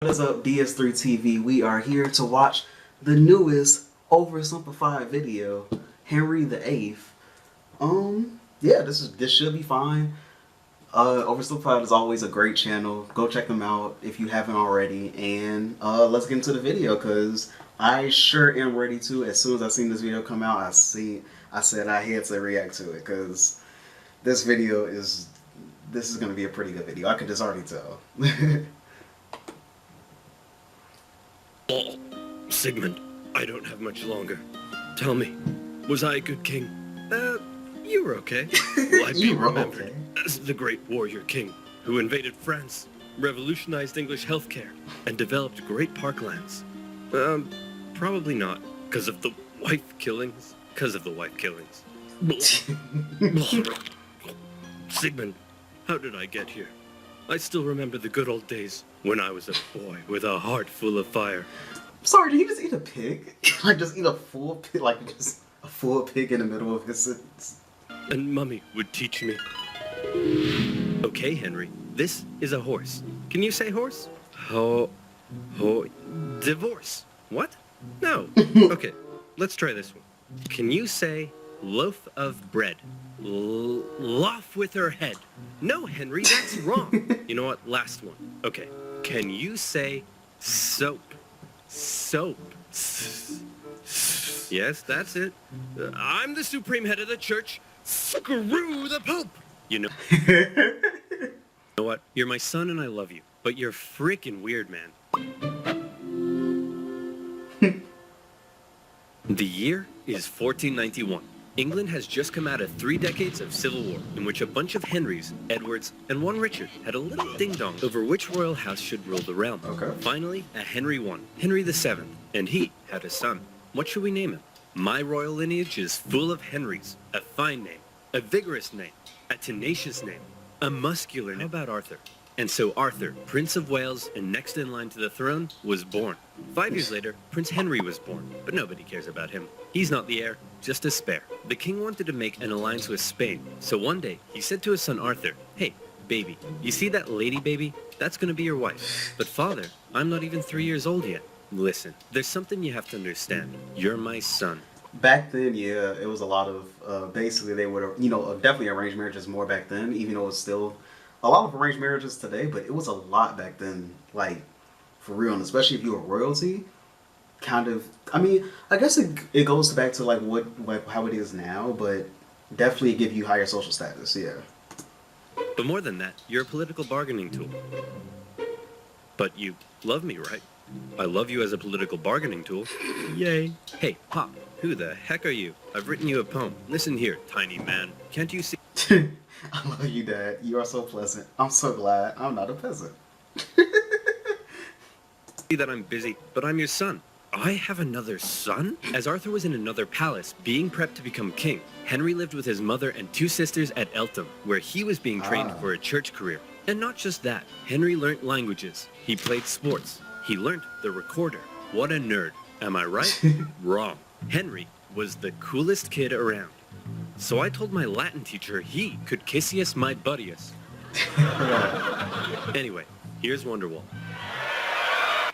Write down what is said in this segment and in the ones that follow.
What is up, DS3 TV? We are here to watch the newest Oversimplified video, Henry VIII. Yeah, this should be fine. Oversimplified is always a great channel. Go check them out if you haven't already. And let's get into the video because I sure am ready to. As soon as I seen this video come out, I said I had to react to it because this is gonna be a pretty good video. I can just already tell. Sigmund, I don't have much longer. Tell me, was I a good king? You were okay. Well, I'd be remembered as the great warrior king who invaded France, revolutionized English healthcare, and developed great parklands. Probably not, because of the wife killings. Sigmund, how did I get here? I still remember the good old days when I was a boy with a heart full of fire. Sorry, did he just eat a pig? Like, just eat a full pig? Like, just a full pig in the middle of his sentence? And Mummy would teach me. Okay, Henry, this is a horse. Can you say horse? Divorce. What? No. Okay, let's try this one. Can you say loaf of bread? Loaf with her head. No, Henry, that's wrong. You know what? Last one. Okay. Can you say soap? Soap. Yes, that's it. I'm the supreme head of the church. Screw the Pope. You know. You know what? You're my son and I love you, but you're freaking weird, man. The year is 1491. England has just come out of 3 decades of civil war, in which a bunch of Henrys, Edwards, and one Richard had a little ding-dong over which royal house should rule the realm. Okay. Finally, a Henry won, Henry VII, and he had a son. What should we name him? My royal lineage is full of Henrys. A fine name, a vigorous name, a tenacious name, a muscular name. How about Arthur? And so Arthur, Prince of Wales and next in line to the throne, was born. 5 years later, Prince Henry was born, but nobody cares about him. He's not the heir, just a spare. The king wanted to make an alliance with Spain, so one day he said to his son Arthur, "Hey, baby, you see that lady baby? That's gonna be your wife. But father, I'm not even 3 years old yet. Listen, there's something you have to understand. You're my son." Back then, yeah, it was a lot of, basically they would, definitely arranged marriages more back then, even though it's still a lot of arranged marriages today, but it was a lot back then, like, for real, and especially if you were royalty, kind of, I mean, I guess it goes back to, like, how it is now, but definitely give you higher social status, yeah. But more than that, you're a political bargaining tool. But you love me, right? I love you as a political bargaining tool. Yay. Hey, Pop, who the heck are you? I've written you a poem. Listen here, tiny man. Can't you see? I love you, Dad. You are so pleasant. I'm so glad I'm not a peasant. See that I'm busy, but I'm your son. I have another son? As Arthur was in another palace, being prepped to become king, Henry lived with his mother and 2 sisters at Eltham, where he was being trained for a church career. And not just that, Henry learnt languages. He played sports. He learnt the recorder. What a nerd. Am I right? Wrong. Henry was the coolest kid around. So I told my Latin teacher he could kissius my buddius. Anyway, here's Wonderwall.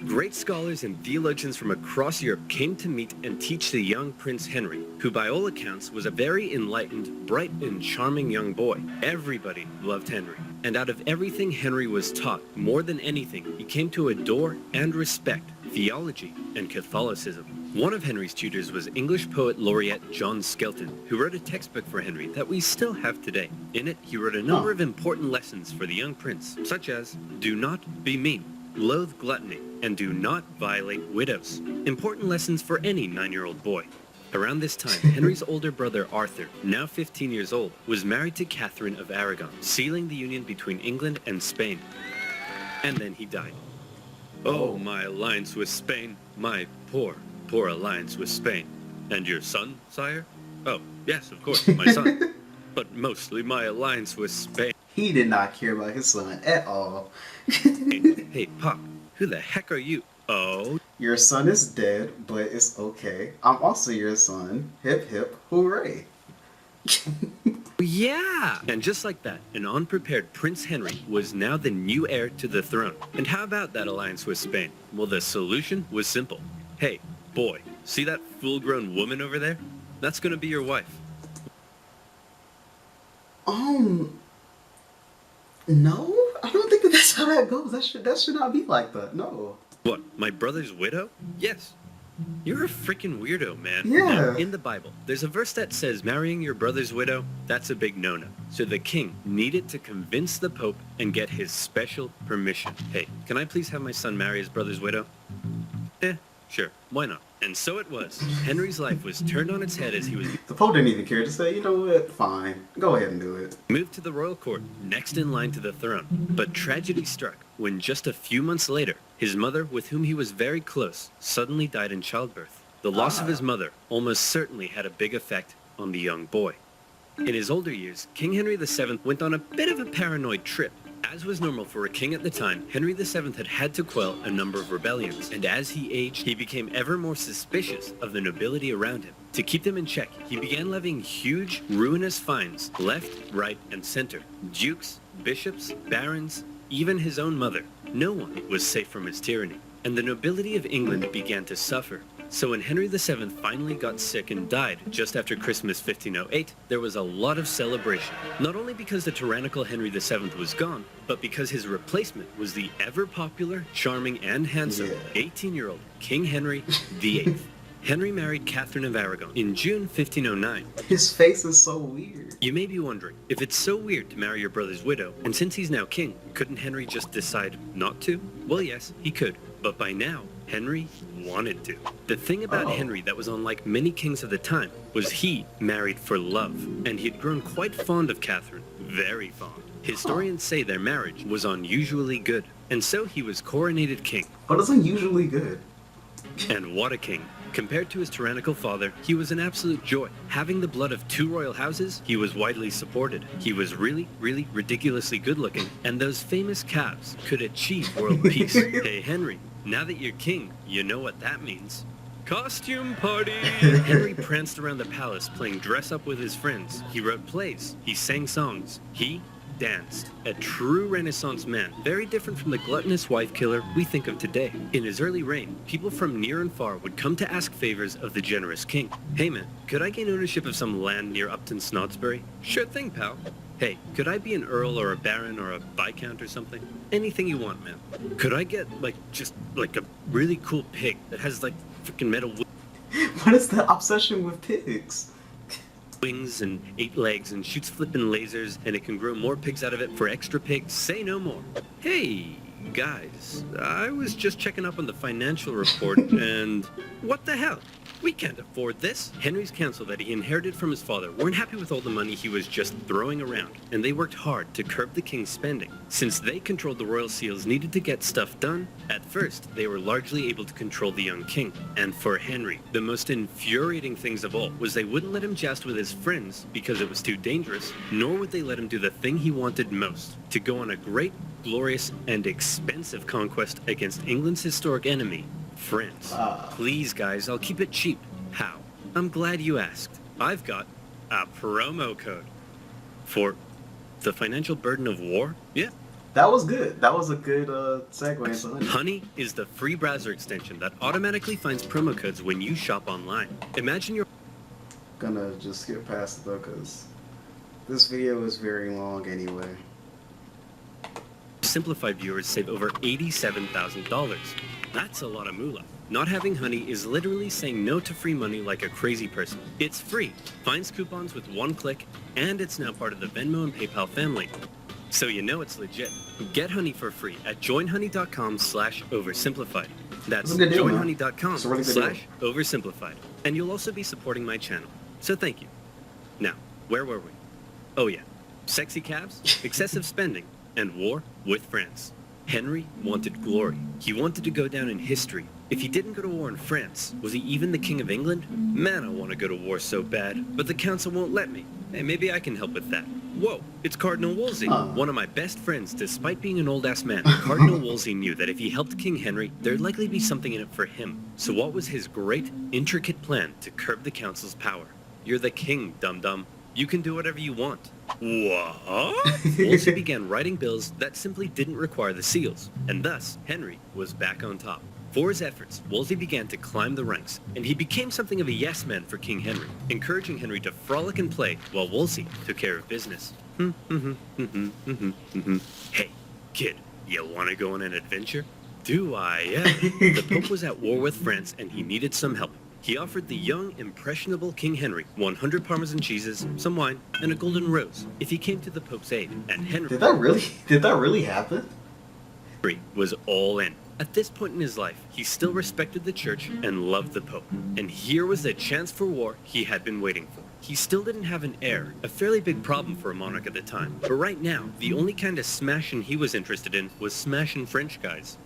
Great scholars and theologians from across Europe came to meet and teach the young Prince Henry, who by all accounts was a very enlightened, bright, and charming young boy. Everybody loved Henry, and out of everything Henry was taught, more than anything, he came to adore and respect theology and Catholicism. One of Henry's tutors was English poet laureate John Skelton, who wrote a textbook for Henry that we still have today. In it, he wrote a number of important lessons for the young prince, such as, do not be mean, loathe gluttony, and do not violate widows. Important lessons for any 9-year-old boy. Around this time, Henry's older brother Arthur, now 15 years old, was married to Catherine of Aragon, sealing the union between England and Spain. And then he died. Oh, my alliance with Spain, my poor alliance with Spain. And your son, sire? Oh, yes, of course, my son. But mostly my alliance with Spain. He did not care about his son at all. Hey, Pop, who the heck are you? Oh. Your son is dead, but it's okay. I'm also your son. Hip hip hooray. Yeah! And just like that, an unprepared Prince Henry was now the new heir to the throne. And how about that alliance with Spain? Well, the solution was simple. Hey, boy, see that full-grown woman over there? That's gonna be your wife. No, I don't think that's how that goes. That should not be like that. No. What, my brother's widow? Yes. You're a freaking weirdo, man. Yeah. Now, in the Bible, there's a verse that says marrying your brother's widow, that's a big no-no. So the king needed to convince the Pope and get his special permission. Hey, can I please have my son marry his brother's widow? Sure, why not? And so it was. Henry's life was turned on its head as he was The Pope didn't even care to say, you know what, fine, go ahead and do it. moved to the royal court, next in line to the throne. But tragedy struck when just a few months later, his mother, with whom he was very close, suddenly died in childbirth. The loss of his mother almost certainly had a big effect on the young boy. In his older years, King Henry VII went on a bit of a paranoid trip. As was normal for a king at the time, Henry VII had to quell a number of rebellions, and as he aged, he became ever more suspicious of the nobility around him. To keep them in check, he began levying huge, ruinous fines, left, right, and center. Dukes, bishops, barons, even his own mother. No one was safe from his tyranny, and the nobility of England began to suffer. So when Henry VII finally got sick and died just after Christmas 1508, there was a lot of celebration. Not only because the tyrannical Henry VII was gone, but because his replacement was the ever-popular, charming, and handsome 18-year-old King Henry VIII. Henry married Catherine of Aragon in June 1509. His face is so weird. You may be wondering, if it's so weird to marry your brother's widow, and since he's now king, couldn't Henry just decide not to? Well, yes, he could. But by now, Henry wanted to. The thing about Henry that was unlike many kings of the time was he married for love, and he had grown quite fond of Catherine, very fond. Historians say their marriage was unusually good, and so he was coronated king. But it's unusually good. And what a king. Compared to his tyrannical father, he was an absolute joy. Having the blood of two royal houses, he was widely supported. He was really, really ridiculously good looking, and those famous calves could achieve world peace. Hey, Henry, now that you're king, you know what that means. Costume party! Henry pranced around the palace playing dress up with his friends. He wrote plays. He sang songs. He danced. A true Renaissance man, very different from the gluttonous wife killer we think of today. In his early reign, people from near and far would come to ask favors of the generous king. Hey man, could I gain ownership of some land near Upton Snodsbury? Sure thing, pal. Hey, could I be an earl or a baron or a viscount or something? Anything you want, man. Could I get, just a really cool pig that has, freaking metal What is the obsession with pigs? wings and 8 legs and shoots flippin' lasers, and it can grow more pigs out of it for extra pigs? Say no more. Hey, guys, I was just checking up on the financial report, and what the hell? We can't afford this. Henry's council that he inherited from his father weren't happy with all the money he was just throwing around, and they worked hard to curb the king's spending. Since they controlled the royal seals needed to get stuff done, at first they were largely able to control the young king. And for Henry, the most infuriating things of all was they wouldn't let him joust with his friends because it was too dangerous, nor would they let him do the thing he wanted most, to go on a great, glorious, and expensive conquest against England's historic enemy, France. Please, guys, I'll keep it cheap. How? I'm glad you asked. I've got a promo code for the financial burden of war. Yeah. That was good. That was a good segue into Honey. Honey is the free browser extension that automatically finds promo codes when you shop online. Imagine you're Gonna just skip past it though, because this video is very long anyway. Simplified viewers save over $87,000. That's a lot of moolah. Not having Honey is literally saying no to free money like a crazy person. It's free, finds coupons with one click, and it's now part of the Venmo and PayPal family. So you know it's legit. Get Honey for free at joinhoney.com/oversimplified. That's joinhoney.com/oversimplified. And you'll also be supporting my channel. So thank you. Now, where were we? Oh yeah, sexy calves, excessive spending, and war with France. Henry wanted glory. He wanted to go down in history. If he didn't go to war in France, was he even the King of England? Man, I want to go to war so bad, but the council won't let me. Hey, maybe I can help with that. Whoa, it's Cardinal Wolsey, one of my best friends. Despite being an old-ass man, Cardinal Wolsey knew that if he helped King Henry, there'd likely be something in it for him. So what was his great, intricate plan to curb the council's power? You're the king, dum-dum. You can do whatever you want. What? Wolsey began writing bills that simply didn't require the seals, and thus Henry was back on top. For his efforts, Wolsey began to climb the ranks, and he became something of a yes man for King Henry, encouraging Henry to frolic and play while Wolsey took care of business. Hey, kid, you want to go on an adventure? Do I? The Pope was at war with France, and he needed some help. He offered the young, impressionable King Henry 100 Parmesan cheeses, some wine, and a golden rose if he came to the Pope's aid, and Henry... Did that really happen? Was all in. At this point in his life, he still respected the church and loved the Pope. And here was the chance for war he had been waiting for. He still didn't have an heir, a fairly big problem for a monarch at the time. But right now, the only kind of smashing he was interested in was smashing French guys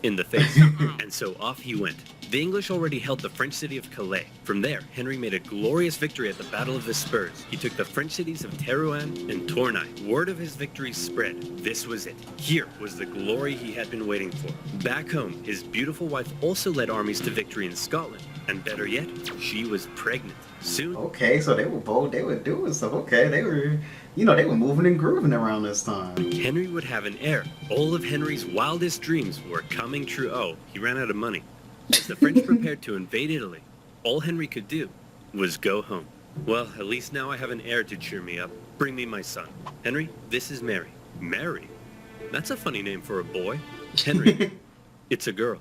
in the face. And so off he went. The English already held the French city of Calais. From there, Henry made a glorious victory at the Battle of the Spurs. He took the French cities of Terouanne and Tournai. Word of his victory spread. This was it. Here was the glory he had been waiting for. Back home, his beautiful wife also led armies to victory in Scotland. And better yet, she was pregnant. Soon... Okay, so they were bold. They were doing stuff. Okay, they were moving and grooving around this time. Henry would have an heir. All of Henry's wildest dreams were coming true. Oh, he ran out of money. As the French prepared to invade Italy, all Henry could do was go home. Well, at least now I have an heir to cheer me up. Bring me my son. Henry, this is Mary. Mary? That's a funny name for a boy. Henry, it's a girl.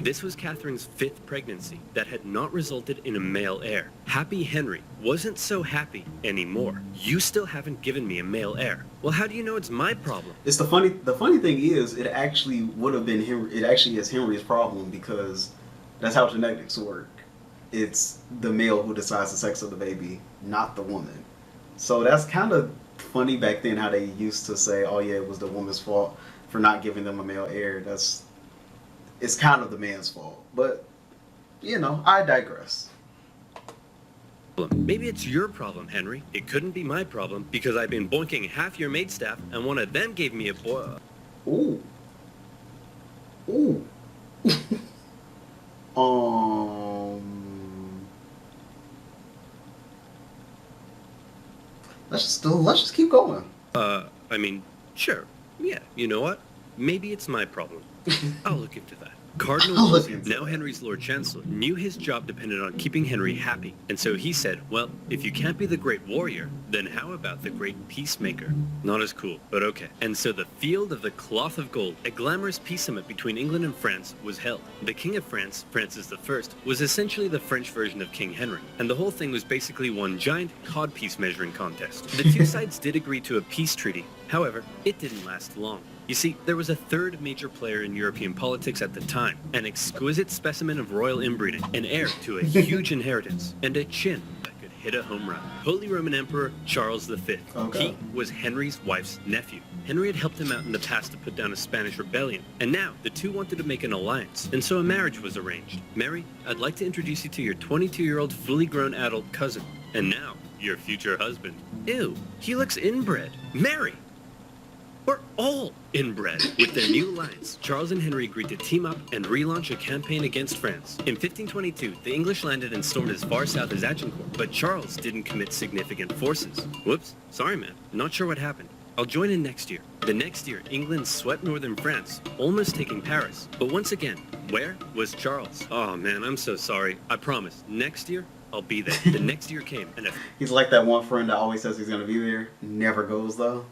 This was Catherine's 5th pregnancy that had not resulted in a male heir. Happy Henry wasn't so happy anymore. You still haven't given me a male heir. Well, how do you know it's my problem? It's the funny thing is, it actually would have been it actually is Henry's problem, because that's how genetics work. It's the male who decides the sex of the baby, not the woman. So that's kind of funny back then how they used to say, oh yeah, it was the woman's fault for not giving them a male heir. It's kind of the man's fault, but, I digress. Maybe it's your problem, Henry. It couldn't be my problem, because I've been boinking half your maid staff, and one of them gave me a boy. Ooh. Ooh. Let's just keep going. I mean, sure. Yeah, you know what? Maybe it's my problem. I'll look into that. Cardinal Wolsey, now Henry's Lord Chancellor, knew his job depended on keeping Henry happy. And so he said, well, if you can't be the great warrior, then how about the great peacemaker? Not as cool, but okay. And so the Field of the Cloth of Gold, a glamorous peace summit between England and France, was held. The King of France, Francis I, was essentially the French version of King Henry. And the whole thing was basically one giant codpiece measuring contest. The two sides did agree to a peace treaty. However, it didn't last long. You see, there was a third major player in European politics at the time, an exquisite specimen of royal inbreeding, an heir to a huge inheritance, and a chin that could hit a home run. Holy Roman Emperor Charles V. Okay. He was Henry's wife's nephew. Henry had helped him out in the past to put down a Spanish rebellion, and now the two wanted to make an alliance, and so a marriage was arranged. Mary, I'd like to introduce you to your 22-year-old fully grown adult cousin, and now your future husband. Ew, he looks inbred. Mary! We're all inbred. With their new alliance, Charles and Henry agreed to team up and relaunch a campaign against France. In 1522, the English landed and stormed as far south as Agincourt, but Charles didn't commit significant forces. Whoops, sorry man, not sure what happened. I'll join in next year. The next year, England swept northern France, almost taking Paris. But once again, where was Charles? Oh man, I'm so sorry. I promise, next year, I'll be there. The next year came, and he's like that one friend that always says he's gonna be there, never goes though.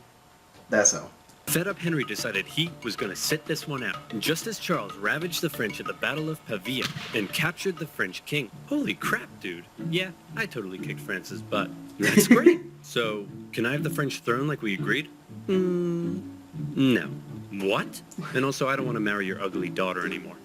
That's how. Fed up, Henry decided he was going to sit this one out, just as Charles ravaged the French at the Battle of Pavia and captured the French king. Holy crap, dude. Yeah, I totally kicked France's butt. That's great. So, can I have the French throne like we agreed? No. What? And also, I don't want to marry your ugly daughter anymore.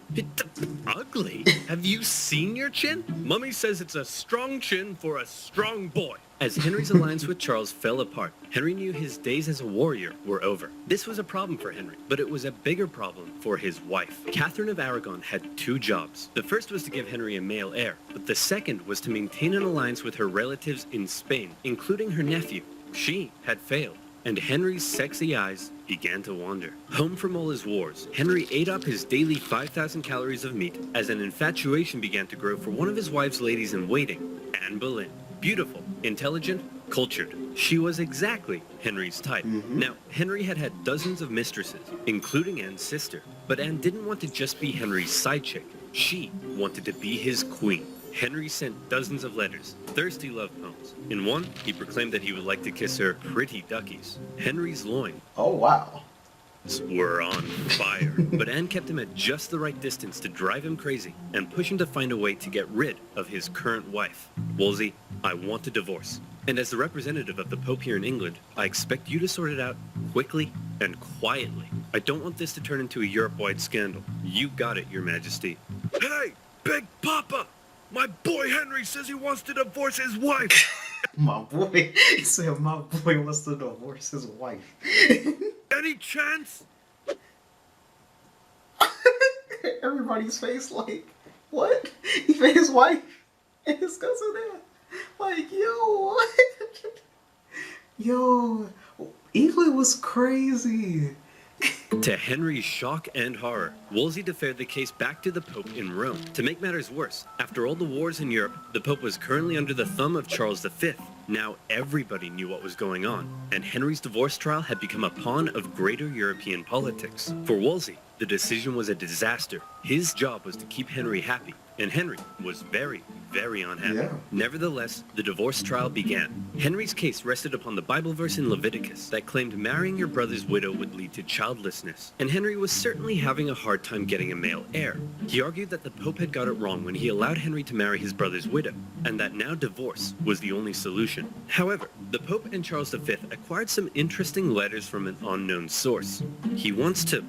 Ugly? Have you seen your chin? Mummy says it's a strong chin for a strong boy. As Henry's alliance with Charles fell apart, Henry knew his days as a warrior were over. This was a problem for Henry, but it was a bigger problem for his wife. Catherine of Aragon had 2 jobs. The first was to give Henry a male heir, but the second was to maintain an alliance with her relatives in Spain, including her nephew. She had failed, and Henry's sexy eyes began to wander. Home from all his wars, Henry ate up his daily 5,000 calories of meat as an infatuation began to grow for one of his wife's ladies-in-waiting, Anne Boleyn. beautiful, intelligent, cultured. She was exactly Henry's type. Now, Henry had had dozens of mistresses, including Anne's sister. But Anne didn't want to just be Henry's side chick. She wanted to be his queen. Henry sent dozens of letters, thirsty love poems. In one, he proclaimed that he would like to kiss her pretty duckies. Henry's loins Oh, wow. were on fire, but Anne kept him at just the right distance to drive him crazy and push him to find a way to get rid of his current wife. Wolsey, I want a divorce. And as the representative of the Pope here in England, I expect you to sort it out quickly and quietly. I don't want this to turn into a Europe-wide scandal. You got it, Your Majesty. Hey, Big Papa! My boy Henry says he wants to divorce his wife! My boy, he said my boy wants to divorce his wife. Any chance? Everybody's face like, what? He made his wife and his cousin there. Like, yo, what? Yo, England was crazy. To Henry's shock and horror, Wolsey deferred the case back to the Pope in Rome. To make matters worse, after all the wars in Europe, the Pope was currently under the thumb of Charles V. Now everybody knew what was going on, and Henry's divorce trial had become a pawn of greater European politics. For Wolsey, the decision was a disaster. His job was to keep Henry happy, and Henry was very, very unhappy. Yeah. Nevertheless, the divorce trial began. Henry's case rested upon the Bible verse in Leviticus that claimed marrying your brother's widow would lead to childlessness, and Henry was certainly having a hard time getting a male heir. He argued that the Pope had got it wrong when he allowed Henry to marry his brother's widow, and that now divorce was the only solution. However, the Pope and Charles V acquired some interesting letters from an unknown source. He wants to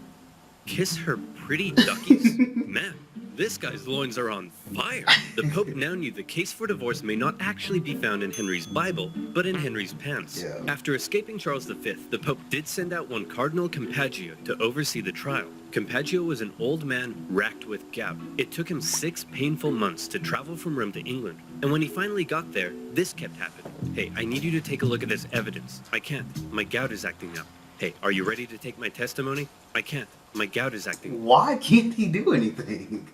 kiss her pretty duckies? Man, this guy's loins are on fire. The Pope now knew the case for divorce may not actually be found in Henry's Bible, but in Henry's pants. Yeah. After escaping Charles V, the Pope did send out one Cardinal Campeggio to oversee the trial. Campeggio was an old man racked with gout. It took him 6 painful months to travel from Rome to England, and when he finally got there, this kept happening. Hey, I need you to take a look at this evidence. I can't. My gout is acting up. Hey, are you ready to take my testimony? I can't. My gout is acting up. Why can't he do anything?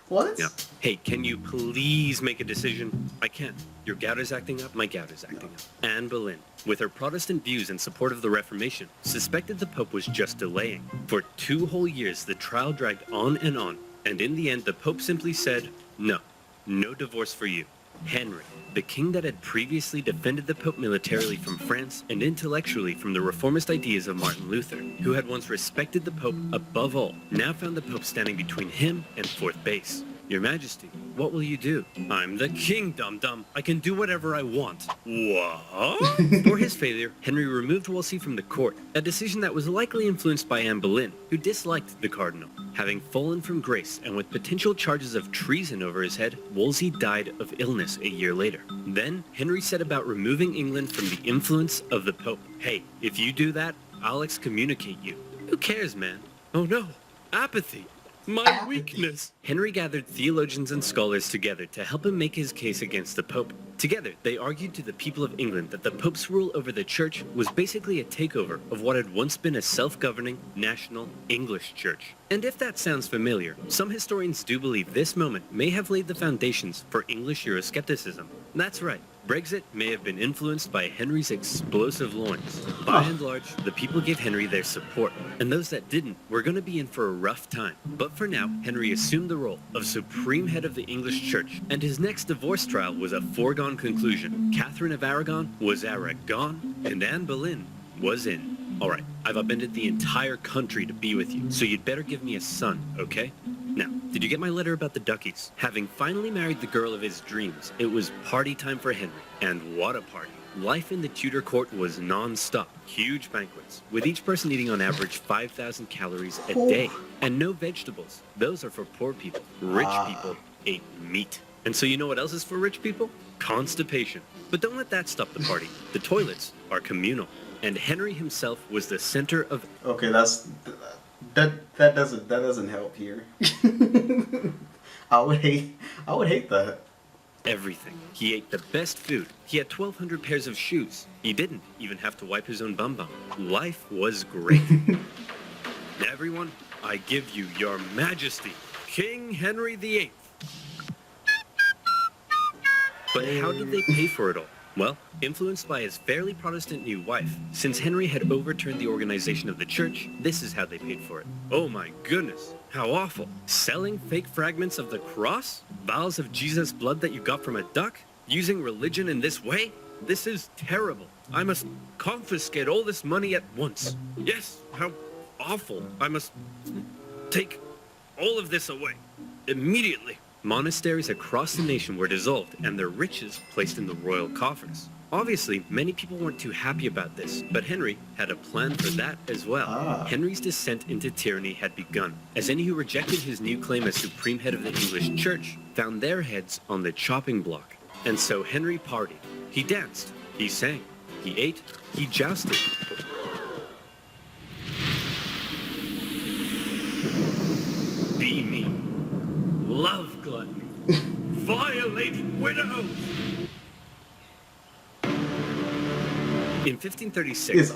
What? Yeah. Hey, can you please make a decision? I can't. Your gout is acting up. My gout is acting up. Anne Boleyn, with her Protestant views in support of the Reformation, suspected the Pope was just delaying. For 2 whole years, the trial dragged on, and in the end, the Pope simply said, no divorce for you. Henry, the king that had previously defended the Pope militarily from France and intellectually from the reformist ideas of Martin Luther, who had once respected the Pope above all, now found the Pope standing between him and fourth base. Your Majesty, what will you do? I'm the king, dum-dum. I can do whatever I want. What? For his failure, Henry removed Wolsey from the court, a decision that was likely influenced by Anne Boleyn, who disliked the cardinal. Having fallen from grace and with potential charges of treason over his head, Wolsey died of illness a year later. Then, Henry set about removing England from the influence of the Pope. Hey, if you do that, I'll excommunicate you. Who cares, man? Oh no, apathy. My weakness. Henry gathered theologians and scholars together to help him make his case against the Pope. Together, they argued to the people of England that the Pope's rule over the Church was basically a takeover of what had once been a self-governing, national English Church. And if that sounds familiar, some historians do believe this moment may have laid the foundations for English Euroscepticism. That's right. Brexit may have been influenced by Henry's explosive loins. By and large, the people gave Henry their support, and those that didn't were going to be in for a rough time. But for now, Henry assumed the role of supreme head of the English Church, and his next divorce trial was a foregone conclusion. Catherine of Aragon was Aragon, and Anne Boleyn was in. Alright, I've upended the entire country to be with you, so you'd better give me a son, okay? Now, did you get my letter about the duckies? Having finally married the girl of his dreams, it was party time for Henry. And what a party. Life in the Tudor court was non-stop. Huge banquets, with each person eating on average 5,000 calories a day. And no vegetables. Those are for poor people. Rich people ate meat. And so you know what else is for rich people? Constipation. But don't let that stop the party. The toilets are communal. And Henry himself was the center of... Okay, that doesn't help here. I would hate that. Everything. He ate the best food. He had 1,200 pairs of shoes. He didn't even have to wipe his own bum-bum. Life was great. Everyone, I give you your majesty, King Henry VIII. But how did they pay for it all? Well, influenced by his fairly Protestant new wife, since Henry had overturned the organization of the church, this is how they paid for it. Oh my goodness, how awful. Selling fake fragments of the cross? Vials of Jesus' blood that you got from a duck? Using religion in this way? This is terrible. I must confiscate all this money at once. Yes, how awful. I must take all of this away immediately. Monasteries across the nation were dissolved and their riches placed in the royal coffers. Obviously, many people weren't too happy about this, but Henry had a plan for that as well. Henry's descent into tyranny had begun, as any who rejected his new claim as supreme head of the English church found their heads on the chopping block. And so Henry partied. He danced, he sang, he ate, he jousted. Be me. Love gluttony. Violate widows. In 1536,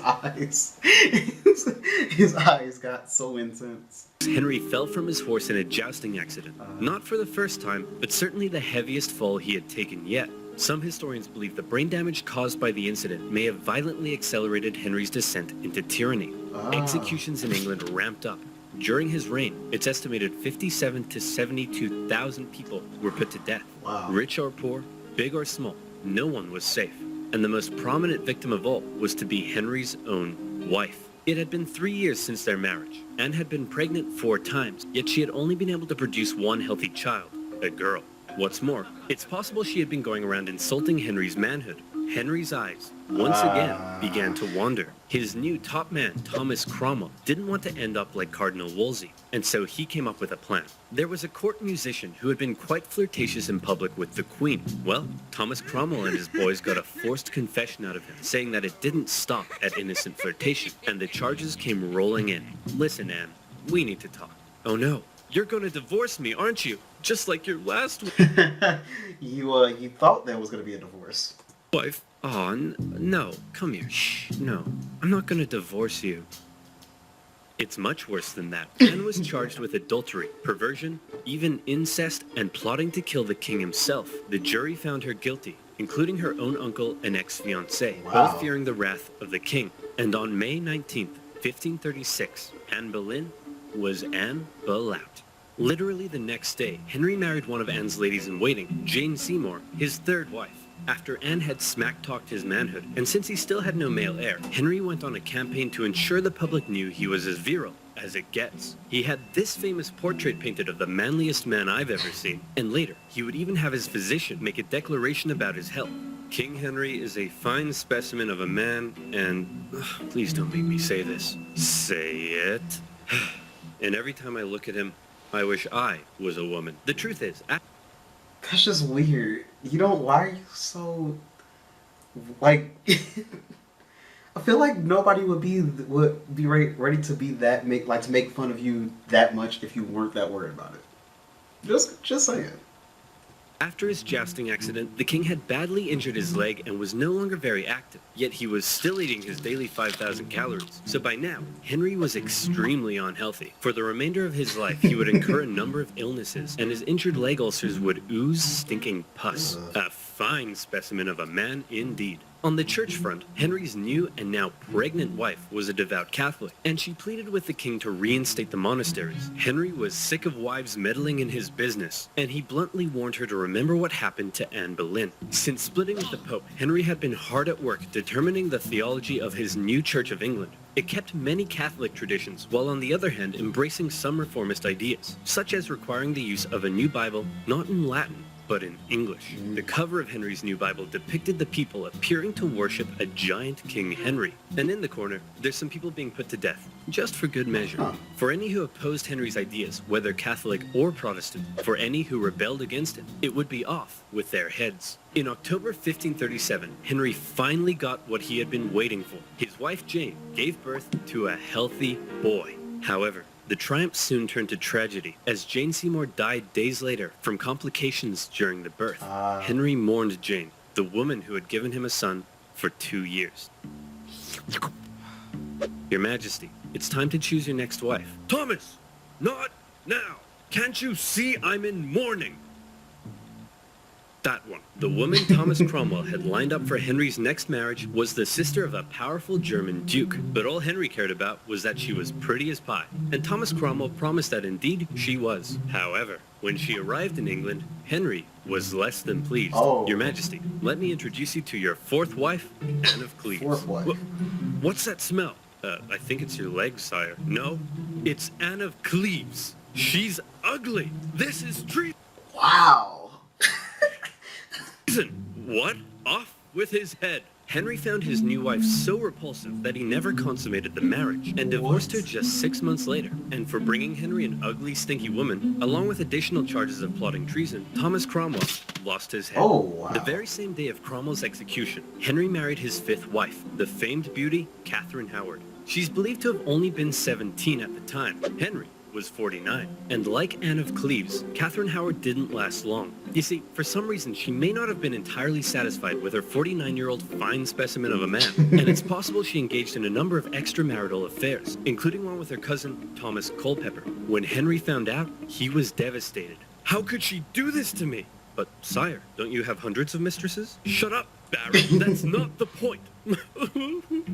his eyes got so intense. Henry fell from his horse in a jousting accident. Not for the first time, but certainly the heaviest fall he had taken yet. Some historians believe the brain damage caused by the incident may have violently accelerated Henry's descent into tyranny. Executions in England ramped up. During his reign, it's estimated 57 to 72,000 people were put to death. Wow. Rich or poor, big or small, no one was safe. And the most prominent victim of all was to be Henry's own wife. It had been 3 years since their marriage. Anne had been pregnant 4 times, yet she had only been able to produce one healthy child, a girl. What's more, it's possible she had been going around insulting Henry's manhood. Henry's eyes, once again, began to wander. His new top man, Thomas Cromwell, didn't want to end up like Cardinal Wolsey, and so he came up with a plan. There was a court musician who had been quite flirtatious in public with the Queen. Well, Thomas Cromwell and his boys got a forced confession out of him, saying that it didn't stop at innocent flirtation, and the charges came rolling in. Listen, Anne, we need to talk. Oh no, you're going to divorce me, aren't you? Just like your last You thought there was going to be a divorce. wife. Oh, no, come here. Shh, no, I'm not going to divorce you. It's much worse than that. Anne was charged with adultery, perversion, even incest, and plotting to kill the king himself. The jury found her guilty, including her own uncle and ex-fiancé, both fearing the wrath of the king. And on May 19th, 1536, Anne Boleyn was Anne Boleyn. Literally the next day, Henry married one of Anne's ladies-in-waiting, Jane Seymour, his third wife. After Anne had smack-talked his manhood, and since he still had no male heir, Henry went on a campaign to ensure the public knew he was as virile as it gets. He had this famous portrait painted of the manliest man I've ever seen, and later, he would even have his physician make a declaration about his health. King Henry is a fine specimen of a man, and please don't make me say this. Say it. And every time I look at him, I wish I was a woman. The truth is, That's just weird. Why are you so, like, I feel like nobody would be ready to be that, to make fun of you that much if you weren't that worried about it. Just saying. After his jousting accident, the king had badly injured his leg and was no longer very active, yet he was still eating his daily 5,000 calories. So by now, Henry was extremely unhealthy. For the remainder of his life, he would incur a number of illnesses, and his injured leg ulcers would ooze stinking pus. A fine specimen of a man indeed. On the church front, Henry's new and now pregnant wife was a devout Catholic, and she pleaded with the king to reinstate the monasteries. Henry was sick of wives meddling in his business, and he bluntly warned her to remember what happened to Anne Boleyn. Since splitting with the Pope, Henry had been hard at work determining the theology of his new Church of England. It kept many Catholic traditions, while on the other hand embracing some reformist ideas, such as requiring the use of a new Bible, not in Latin, but in English. The cover of Henry's new Bible depicted the people appearing to worship a giant King Henry. And in the corner, there's some people being put to death, just for good measure. For any who opposed Henry's ideas, whether Catholic or Protestant, for any who rebelled against him, it would be off with their heads. In October 1537, Henry finally got what he had been waiting for. His wife Jane gave birth to a healthy boy. However, the triumph soon turned to tragedy, as Jane Seymour died days later from complications during the birth. Henry mourned Jane, the woman who had given him a son, for 2 years. Your Majesty, it's time to choose your next wife. Thomas! Not now! Can't you see I'm in mourning? That one. The woman Thomas Cromwell had lined up for Henry's next marriage was the sister of a powerful German duke. But all Henry cared about was that she was pretty as pie. And Thomas Cromwell promised that indeed she was. However, when she arrived in England, Henry was less than pleased. Oh. Your Majesty, let me introduce you to your fourth wife, Anne of Cleves. Fourth wife. What's that smell? I think it's your legs, sire. No, it's Anne of Cleves. She's ugly. This is treason. Wow. What? Off with his head. Henry found his new wife so repulsive that he never consummated the marriage and divorced her just 6 months later. And for bringing Henry an ugly, stinky woman, along with additional charges of plotting treason, Thomas Cromwell lost his head. Oh, wow. The very same day of Cromwell's execution, Henry married his fifth wife, the famed beauty, Catherine Howard. She's believed to have only been 17 at the time. Henry was 49. And like Anne of Cleves, Catherine Howard didn't last long. You see, for some reason, she may not have been entirely satisfied with her 49-year-old fine specimen of a man, and it's possible she engaged in a number of extramarital affairs, including one with her cousin, Thomas Culpeper. When Henry found out, he was devastated. How could she do this to me? But, sire, don't you have hundreds of mistresses? Shut up, Baron. That's not the point.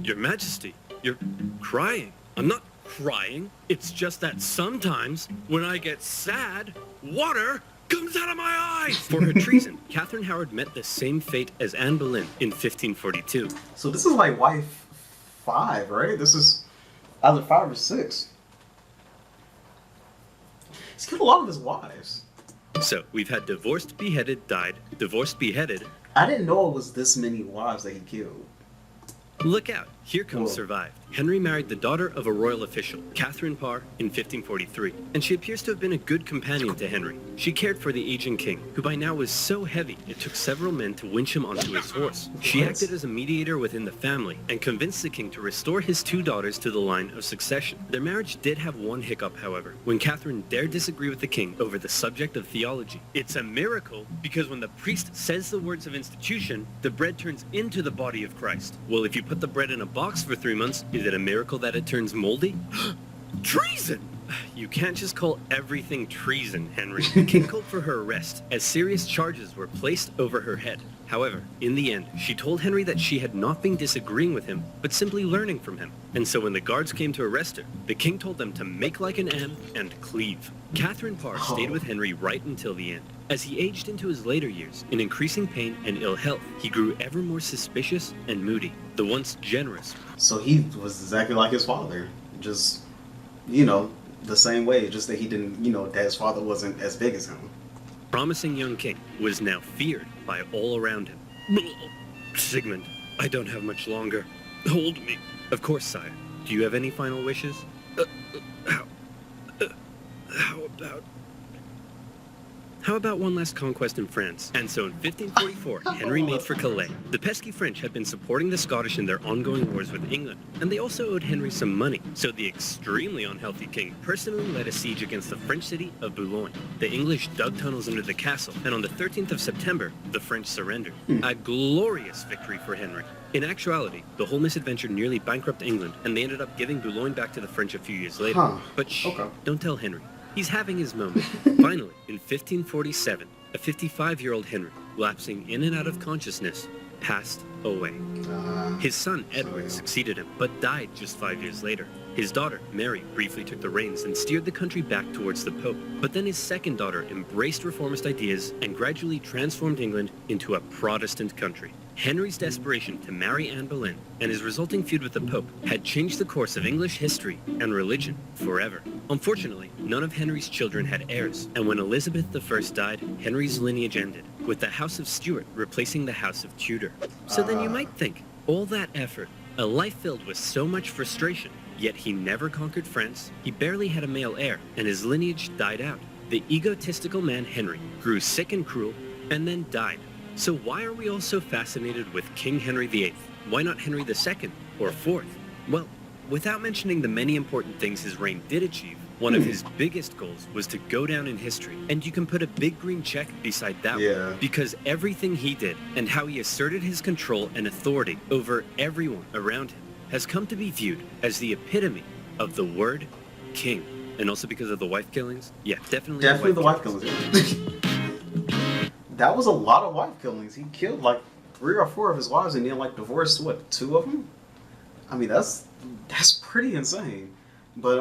Your Majesty, you're crying. I'm not crying. It's just that sometimes, when I get sad, water comes out of my eyes. For her treason, Catherine Howard met the same fate as Anne Boleyn in 1542. So this is like wife 5, right? This is either 5 or 6. He's killed a lot of his wives. So, we've had divorced, beheaded, died, divorced, beheaded. I didn't know it was this many wives that he killed. Look out, here comes Whoa. Survived. Henry married the daughter of a royal official, Catherine Parr, in 1543, and she appears to have been a good companion to Henry. She cared for the aging king, who by now was so heavy it took several men to winch him onto his horse. She acted as a mediator within the family and convinced the king to restore his 2 daughters to the line of succession. Their marriage did have one hiccup, however, when Catherine dared disagree with the king over the subject of theology. It's a miracle because when the priest says the words of institution, the bread turns into the body of Christ. Well, if you put the bread in a box for 3 months, is it a miracle that it turns moldy? Treason! You can't just call everything treason, Henry. The king called for her arrest, as serious charges were placed over her head. However, in the end, she told Henry that she had not been disagreeing with him, but simply learning from him. And so when the guards came to arrest her, the king told them to make like an Anne and cleave. Catherine Parr stayed with Henry right until the end. As he aged into his later years, in increasing pain and ill health, he grew ever more suspicious and moody. The once generous. So he was exactly like his father. Just, you know, the same way, just that he didn't, you know, that his father wasn't as big as him. Promising young king was now feared by all around him. Sigmund, I don't have much longer. Hold me. Of course, sire. Do you have any final wishes? How about one last conquest in France? And so in 1544, Henry made for Calais. The pesky French had been supporting the Scottish in their ongoing wars with England, and they also owed Henry some money. So the extremely unhealthy king personally led a siege against the French city of Boulogne. The English dug tunnels under the castle, and on the 13th of September, the French surrendered. A glorious victory for Henry. In actuality, the whole misadventure nearly bankrupted England, and they ended up giving Boulogne back to the French a few years later. But shh, don't tell Henry. He's having his moment. Finally, in 1547, a 55-year-old Henry, lapsing in and out of consciousness, passed away. His son, Edward, succeeded him, but died just 5 years later. His daughter, Mary, briefly took the reins and steered the country back towards the Pope. But then his second daughter embraced reformist ideas and gradually transformed England into a Protestant country. Henry's desperation to marry Anne Boleyn and his resulting feud with the Pope had changed the course of English history and religion forever. Unfortunately, none of Henry's children had heirs, and when Elizabeth I died, Henry's lineage ended, with the House of Stuart replacing the House of Tudor. So then you might think, all that effort, a life filled with so much frustration, yet he never conquered France, he barely had a male heir, and his lineage died out. The egotistical man Henry grew sick and cruel, and then died. So why are we all so fascinated with King Henry VIII? Why not Henry II or IV? Well, without mentioning the many important things his reign did achieve, one of his biggest goals was to go down in history. And you can put a big green check beside that one, because everything he did and how he asserted his control and authority over everyone around him has come to be viewed as the epitome of the word king. And also because of the wife killings? Yeah, definitely the wife killings. that was a lot of wife killings. He killed like 3 or 4 of his wives and then like divorced what 2 of them. I mean that's pretty insane. But